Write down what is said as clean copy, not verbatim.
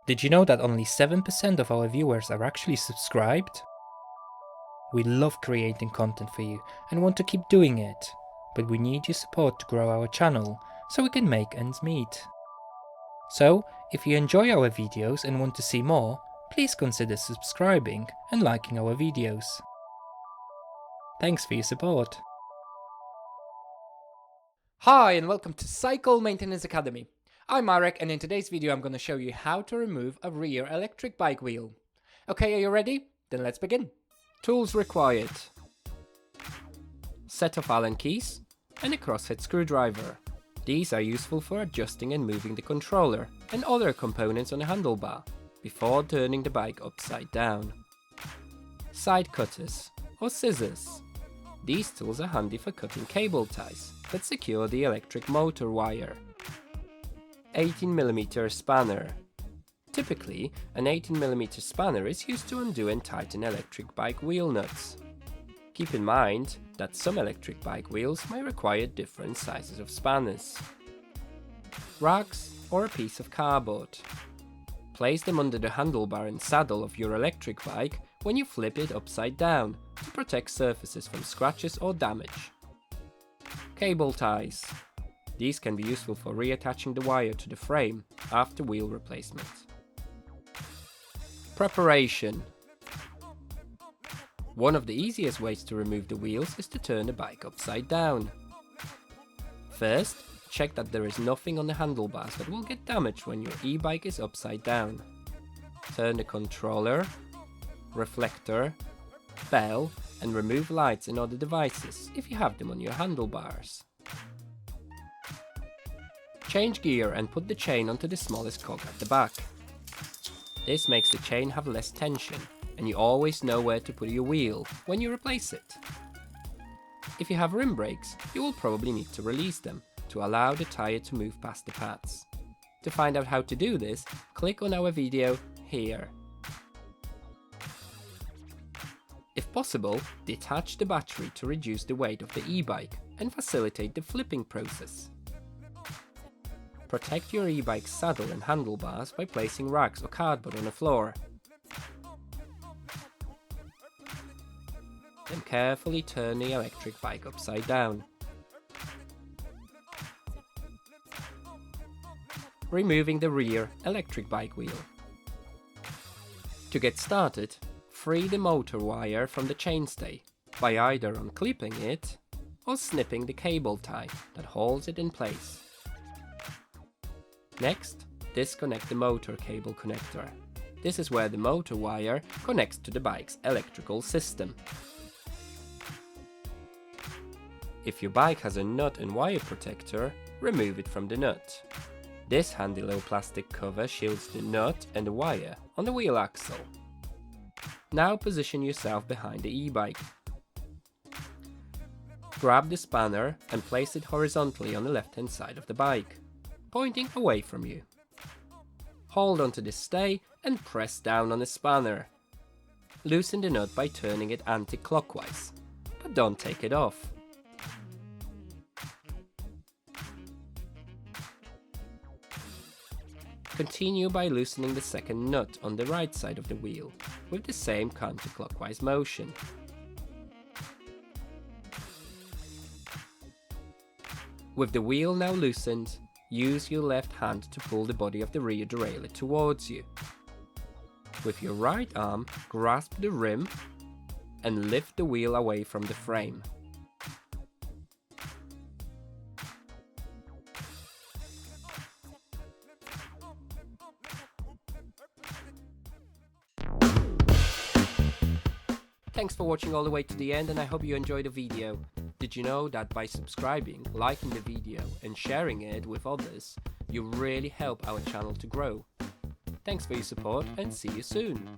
Did you know that only 7% of our viewers are actually subscribed? We love creating content for you and want to keep doing it, but we need your support to grow our channel so we can make ends meet. So, if you enjoy our videos and want to see more, please consider subscribing and liking our videos. Thanks for your support. Hi and welcome to Cycle Maintenance Academy. I'm Marek, and in today's video I'm going to show you how to remove a rear electric bike wheel. Okay, are you ready? Then let's begin. Tools required: set of Allen keys and a crosshead screwdriver. These are useful for adjusting and moving the controller and other components on the handlebar before turning the bike upside down. Side cutters or scissors. These tools are handy for cutting cable ties that secure the electric motor wire. 18mm spanner. Typically, an 18mm spanner is used to undo and tighten electric bike wheel nuts. Keep in mind that some electric bike wheels may require different sizes of spanners. Rags or a piece of cardboard. Place them under the handlebar and saddle of your electric bike when you flip it upside down to protect surfaces from scratches or damage. Cable ties. These can be useful for reattaching the wire to the frame after wheel replacement. Preparation. One of the easiest ways to remove the wheels is to turn the bike upside down. First, check that there is nothing on the handlebars that will get damaged when your e-bike is upside down. Turn the controller, reflector, bell, and remove lights and other devices if you have them on your handlebars. Change gear and put the chain onto the smallest cog at the back. This makes the chain have less tension, and you always know where to put your wheel when you replace it. If you have rim brakes, you will probably need to release them to allow the tire to move past the pads. To find out how to do this, click on our video here. If possible, detach the battery to reduce the weight of the e-bike and facilitate the flipping process. Protect your e-bike's saddle and handlebars by placing rags or cardboard on the floor. Then carefully turn the electric bike upside down. Removing the rear electric bike wheel. To get started, free the motor wire from the chainstay by either unclipping it or snipping the cable tie that holds it in place. Next, disconnect the motor cable connector. This is where the motor wire connects to the bike's electrical system. If your bike has a nut and wire protector, remove it from the nut. This handy little plastic cover shields the nut and the wire on the wheel axle. Now position yourself behind the e-bike. Grab the spanner and place it horizontally on the left-hand side of the bike, pointing away from you. Hold onto the stay and press down on the spanner. Loosen the nut by turning it anti-clockwise, but don't take it off. Continue by loosening the second nut on the right side of the wheel, with the same counterclockwise motion. With the wheel now loosened, use your left hand to pull the body of the rear derailleur towards you. With your right arm, grasp the rim and lift the wheel away from the frame. Thanks for watching all the way to the end, and I hope you enjoyed the video. Did you know that by subscribing, liking the video and sharing it with others, you really help our channel to grow? Thanks for your support and see you soon!